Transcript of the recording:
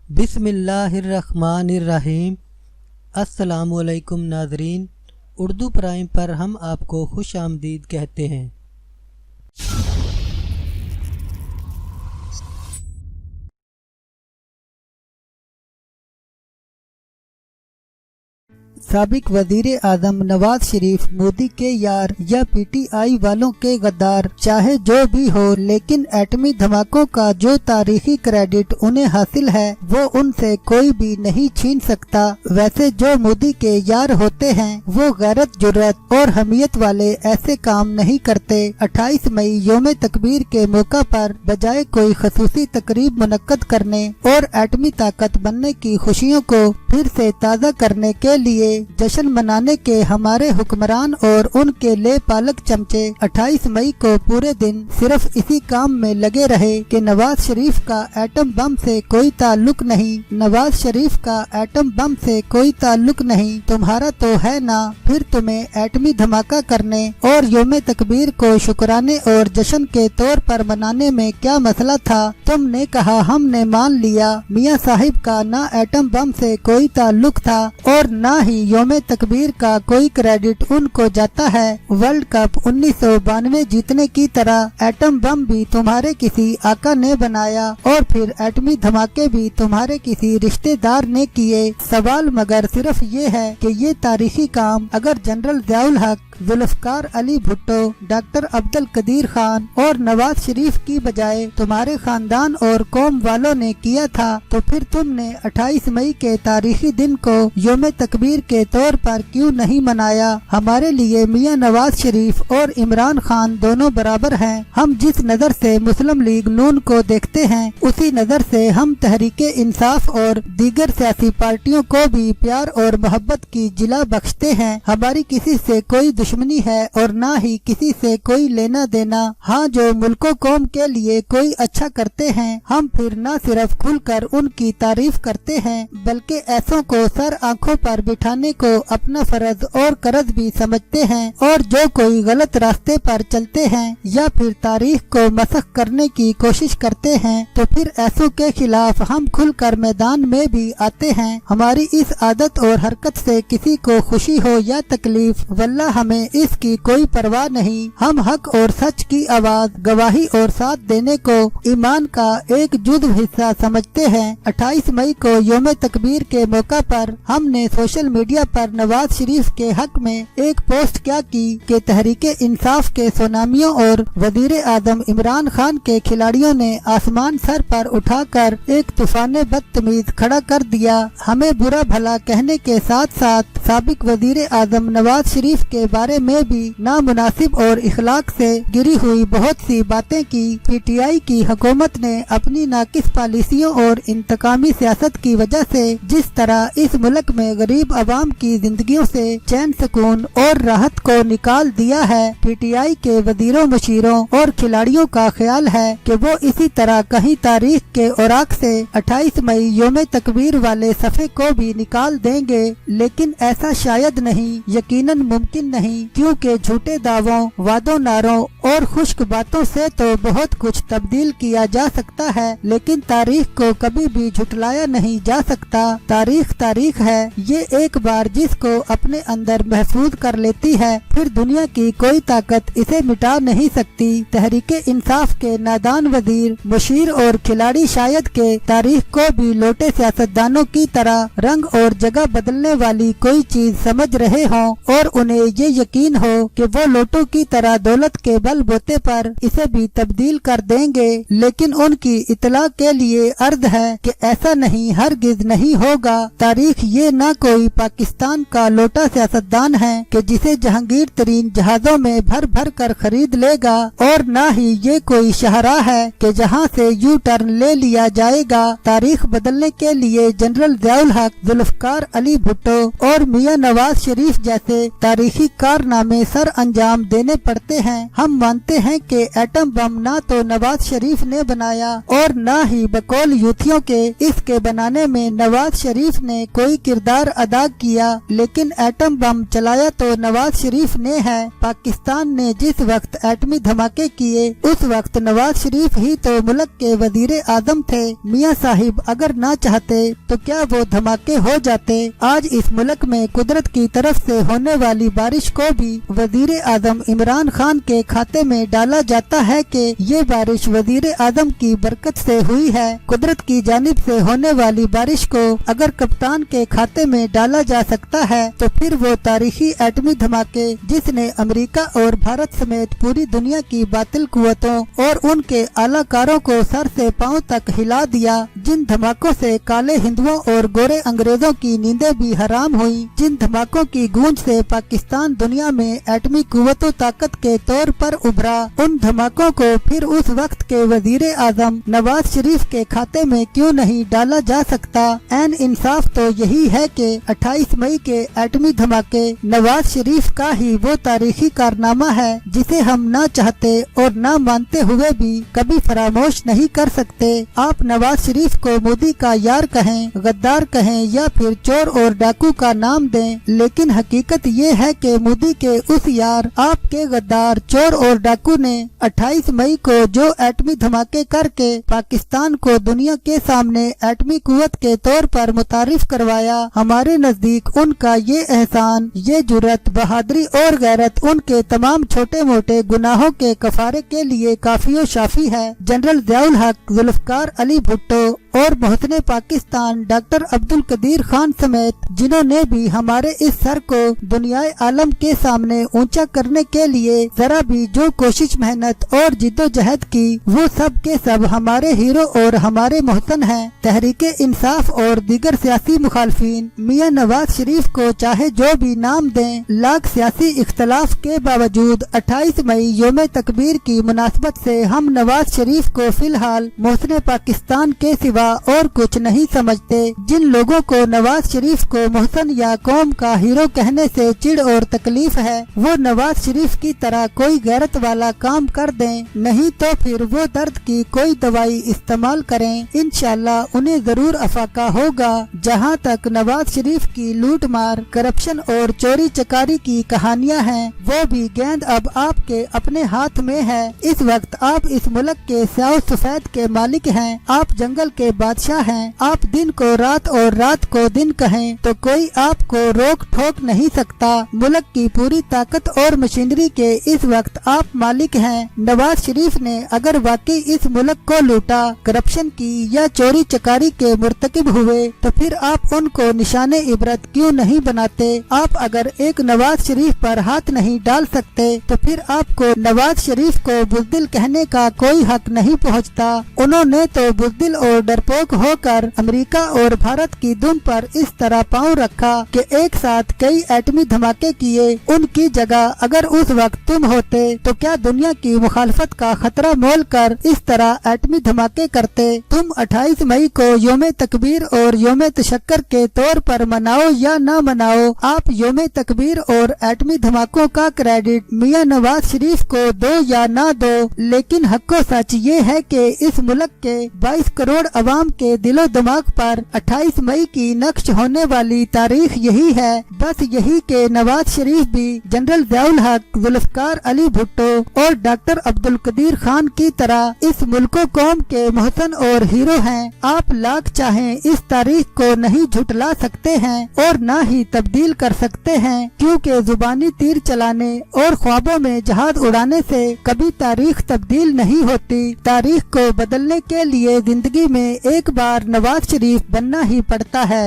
बिस्मिल्लाहिर्रहमानिर्रहीम। अस्सलामुअलैकुम नाज़रीन, उर्दू प्राइम पर हम आपको खुश आमदीद कहते हैं। साबिक वजीर आजम नवाज शरीफ मोदी के यार या पीटीआई वालों के गद्दार चाहे जो भी हो, लेकिन एटमी धमाकों का जो तारीखी क्रेडिट उन्हें हासिल है वो उनसे कोई भी नहीं छीन सकता। वैसे जो मोदी के यार होते हैं वो गैरत, जुर्रत और हमियत वाले ऐसे काम नहीं करते। 28 मई यौम तकबीर के मौका पर बजाय कोई खसूसी तकरीब मुनक्कद करने और एटमी ताकत बनने की खुशियों को फिर से ताज़ा करने के लिए जश्न मनाने के हमारे हुक्मरान और उनके ले पालक चमचे 28 मई को पूरे दिन सिर्फ इसी काम में लगे रहे कि नवाज शरीफ का एटम बम से कोई ताल्लुक नहीं, नवाज शरीफ का एटम बम से कोई ताल्लुक नहीं, तुम्हारा तो है ना, फिर तुम्हें एटमी धमाका करने और यौम तकबीर को शुक्राने और जश्न के तौर पर मनाने में क्या मसला था। तुमने कहा, हमने मान लिया मियाँ साहिब का ना एटम बम से कोई ताल्लुक था और ना ही यौम तकबीर का कोई क्रेडिट उनको जाता है। वर्ल्ड कप 1992 जीतने की तरह एटम बम भी तुम्हारे किसी आका ने बनाया और फिर एटमी धमाके भी तुम्हारे किसी रिश्तेदार ने किए। सवाल मगर सिर्फ ये है कि ये तारीखी काम अगर जनरल ज़ियाउल हक, जुल्फ़िकार अली भुट्टो, डॉक्टर अब्दुल कदीर खान और नवाज शरीफ की बजाय तुम्हारे खानदान और कौम वालों ने किया था तो फिर तुमने 28 मई के तारीखी दिन को यौम तकबीर के तौर पर क्यों नहीं मनाया। हमारे लिए मियां नवाज शरीफ और इमरान खान दोनों बराबर हैं। हम जिस नज़र से मुस्लिम लीग नून को देखते हैं उसी नज़र से हम तहरीके इंसाफ और दीगर सियासी पार्टियों को भी प्यार और मोहब्बत की जिला बख्शते हैं। हमारी किसी से कोई दुश्मनी है और ना ही किसी से कोई लेना देना। हाँ, जो मुल्को कौम के लिए कोई अच्छा करते हैं हम फिर न सिर्फ खुलकर उनकी तारीफ करते हैं बल्कि ऐसों को सर आंखों पर बिठाने को अपना फर्ज और कर्ज भी समझते हैं और जो कोई गलत रास्ते पर चलते हैं या फिर तारीख को मसख करने की कोशिश करते हैं तो फिर ऐसों के खिलाफ हम खुलकर मैदान में भी आते हैं। हमारी इस आदत और हरकत से किसी को खुशी हो या तकलीफ, वल्लाह हमें इसकी कोई परवाह नहीं। हम हक और सच की आवाज, गवाही और साथ देने को ईमान का एक जुज़्व हिस्सा समझते हैं। 28 मई को यौम तकबीर के मौका पर हमने सोशल मीडिया पर नवाज शरीफ के हक में एक पोस्ट क्या की कि तहरीके इंसाफ के सोनामियों और वजीर आजम इमरान खान के खिलाड़ियों ने आसमान सर पर उठाकर एक तूफान बदतमीज खड़ा कर दिया। हमें बुरा भला कहने के साथ साथ साबिक वजीर आजम नवाज शरीफ के बारे में भी नामुनासिब और इखलाक से गिरी हुई बहुत सी बातें की। पीटीआई की हुकूमत ने अपनी नाकिस पॉलिसियों और इंतकामी सियासत की वजह से जिस तरह इस मुल्क में गरीब आवाम की जिंदगियों से चैन, सुकून और राहत को निकाल दिया है, पीटीआई के वजीरों, मुशीरों और खिलाड़ियों का ख्याल है कि वो इसी तरह कहीं तारीख के औराक से 28 मई यौम तकबीर वाले सफ़े को भी निकाल देंगे। लेकिन ऐसा शायद नहीं, यकीनन मुमकिन नहीं, क्योंकि झूठे दावों, वादों, नारों और खुश्क बातों से तो बहुत कुछ तब्दील किया जा सकता है लेकिन तारीख को कभी भी झुटलाया नहीं जा सकता। तारीख तारीख है, ये एक बार जिसको अपने अंदर महफूज कर लेती है फिर दुनिया की कोई ताकत इसे मिटा नहीं सकती। तहरीके इंसाफ के नादान वजीर, मुशीर और खिलाड़ी शायद के तारीख को भी लोटे सियासतदानों की तरह रंग और जगह बदलने वाली कोई चीज समझ रहे हों और उन्हें ये यकीन हो कि वो लोटों की तरह दौलत के बल बोते पर इसे भी तब्दील कर देंगे। लेकिन उनकी इतला के लिए अर्ज है कि ऐसा नहीं, हरगिज नहीं होगा। तारीख ये न कोई पाकिस्तान का लोटा सियासतदान है कि जिसे जहांगीर तरीन जहाजों में भर भर कर खरीद लेगा और न ही ये कोई शाहराह है कि जहां से यू टर्न ले लिया जाएगा। तारीख बदलने के लिए जनरल ज़ियाउल हक, जुल्फ़िकार अली भुट्टो और मियां नवाज शरीफ जैसे तारीखी कारनामे सर अंजाम देने पड़ते हैं। हम मानते हैं कि एटम बम ना तो नवाज शरीफ ने बनाया और न ही बकौल यूथियों के इसके बनाने में नवाज शरीफ ने कोई किरदार अदा किया, लेकिन एटम बम चलाया तो नवाज शरीफ ने है। पाकिस्तान ने जिस वक्त एटमी धमाके किए उस वक्त नवाज शरीफ ही तो मुल्क के वजीर आजम थे। मियां साहिब अगर ना चाहते तो क्या वो धमाके हो जाते। आज इस मुल्क में कुदरत की तरफ से होने वाली बारिश को भी वजीर आजम इमरान खान के खाते में डाला जाता है कि ये बारिश वजीर आजम की बरकत से हुई है। कुदरत की जानिब से होने वाली बारिश को अगर कप्तान के खाते में डाला जा सकता है तो फिर वो तारीखी एटमी धमाके जिसने अमेरिका और भारत समेत पूरी दुनिया की बातिल कुव्वतों और उनके आलाकारों को सर से पांव तक हिला दिया, जिन धमाकों से काले हिंदुओं और गोरे अंग्रेजों की नींदें भी हराम हुई, जिन धमाकों की गूंज से पाकिस्तान दुनिया में एटमी कुव्वतों ताकत के तौर पर उभरा, उन धमाकों को फिर उस वक्त के वजीर आजम नवाज शरीफ के खाते में क्यों नहीं डाला जा सकता। एन इंसाफ तो यही है कि 28 मई के एटमी धमाके नवाज शरीफ का ही वो तारीखी कारनामा है जिसे हम ना चाहते और ना मानते हुए भी कभी फरामोश नहीं कर सकते। आप नवाज शरीफ को मोदी का यार कहें, गद्दार कहें या फिर चोर और डाकू का नाम दें, लेकिन हकीकत ये है कि मोदी के उस यार, आपके गद्दार, चोर और डाकू ने 28 मई को जो एटमी धमाके करके पाकिस्तान को दुनिया के सामने एटमी कुव्वत के तौर पर मुतारिफ करवाया, हमारे नजदीक उनका ये एहसान, ये जुर्रत, बहादुरी और गैरत उनके तमाम छोटे मोटे गुनाहों के कफारे के लिए काफी और शाफी है। जनरल ज़ियाउल हक, जुल्फ़िकार अली भुट्टो और मोहसिन पाकिस्तान डॉक्टर अब्दुल कदीर खान समेत जिन्होंने भी हमारे इस सर को दुनियाए आलम के सामने ऊंचा करने के लिए जरा भी जो कोशिश, मेहनत और जिद्दोजहद की, वो सब के सब हमारे हीरो और हमारे मोहसन हैं। तहरीके इंसाफ और दीगर सियासी मुखालफीन मियां नवाज शरीफ को चाहे जो भी नाम दें, लाख सियासी इख्तलाफ के बावजूद 28 मई योम तकबीर की मुनासबत से हम नवाज शरीफ को फिलहाल मोहसिन पाकिस्तान के सिवा और कुछ नहीं समझते। जिन लोगों को नवाज शरीफ को मोहसन या कौम का हीरो कहने से चिढ़ और तकलीफ है, वो नवाज शरीफ की तरह कोई गैरत वाला काम कर दें, नहीं तो फिर वो दर्द की कोई दवाई इस्तेमाल करें। इंशाल्लाह उन्हें जरूर अफाका होगा। जहाँ तक नवाज शरीफ की लूट मार, करप्शन और चोरी चकारी की कहानियाँ हैं, वो भी गेंद अब आपके अपने हाथ में है। इस वक्त आप इस मुल्क के स्याह सफेद के मालिक हैं, आप जंगल के बादशाह हैं। आप दिन को रात और रात को दिन कहें तो कोई आपको रोक ठोक नहीं सकता। मुल्क की पूरी ताकत और मशीनरी के इस वक्त आप मालिक हैं। नवाज शरीफ ने अगर वाकई इस मुल्क को लूटा, करप्शन की या चोरी चकारी के मुर्तकिब हुए तो फिर आप उनको निशाने इबरत क्यों नहीं बनाते। आप अगर एक नवाज शरीफ पर हाथ नहीं डाल सकते तो फिर आपको नवाज शरीफ को बुज़दिल कहने का कोई हक नहीं पहुँचता। उन्होंने तो बुज़दिल और डरपोक होकर अमेरिका और भारत की दुम पर इस तरह पांव रखा कि एक साथ कई एटमी धमाके किए। उनकी जगह अगर उस वक्त तुम होते तो क्या दुनिया की मुखालफत का खतरा मोल कर इस तरह एटमी धमाके करते। तुम 28 मई को योम तकबीर और योम तशक्कर के तौर पर मनाओ या न मनाओ, आप योम तकबीर और एटमी धमाकों का क्रेडिट मियां नवाज शरीफ को दो या न दो, लेकिन हक्को सच ये है कि इस मुल्क के 22 करोड़ अवाम के दिलो दिमाग पर 28 मई की नक्श होने वाली तारीख यही है। बस यही के नवाज शरीफ भी जनरल ज़ियाउल हक, जुल्फ़िकार अली भुट्टो और डॉक्टर अब्दुल कदीर खान की तरह इस मुल्को कौम के मोहसन और हीरो हैं। आप लाख चाहें इस तारीख को नहीं झुटला सकते हैं और न ही तब्दील कर सकते हैं, क्योंकि जुबानी तीर चलाने और ख्वाबों में जहाज उड़ाने से कभी तारीख तब्दील नहीं होती। तारीख को बदलने के लिए जिंदगी में एक बार नवाज शरीफ बनना ही पड़ता है।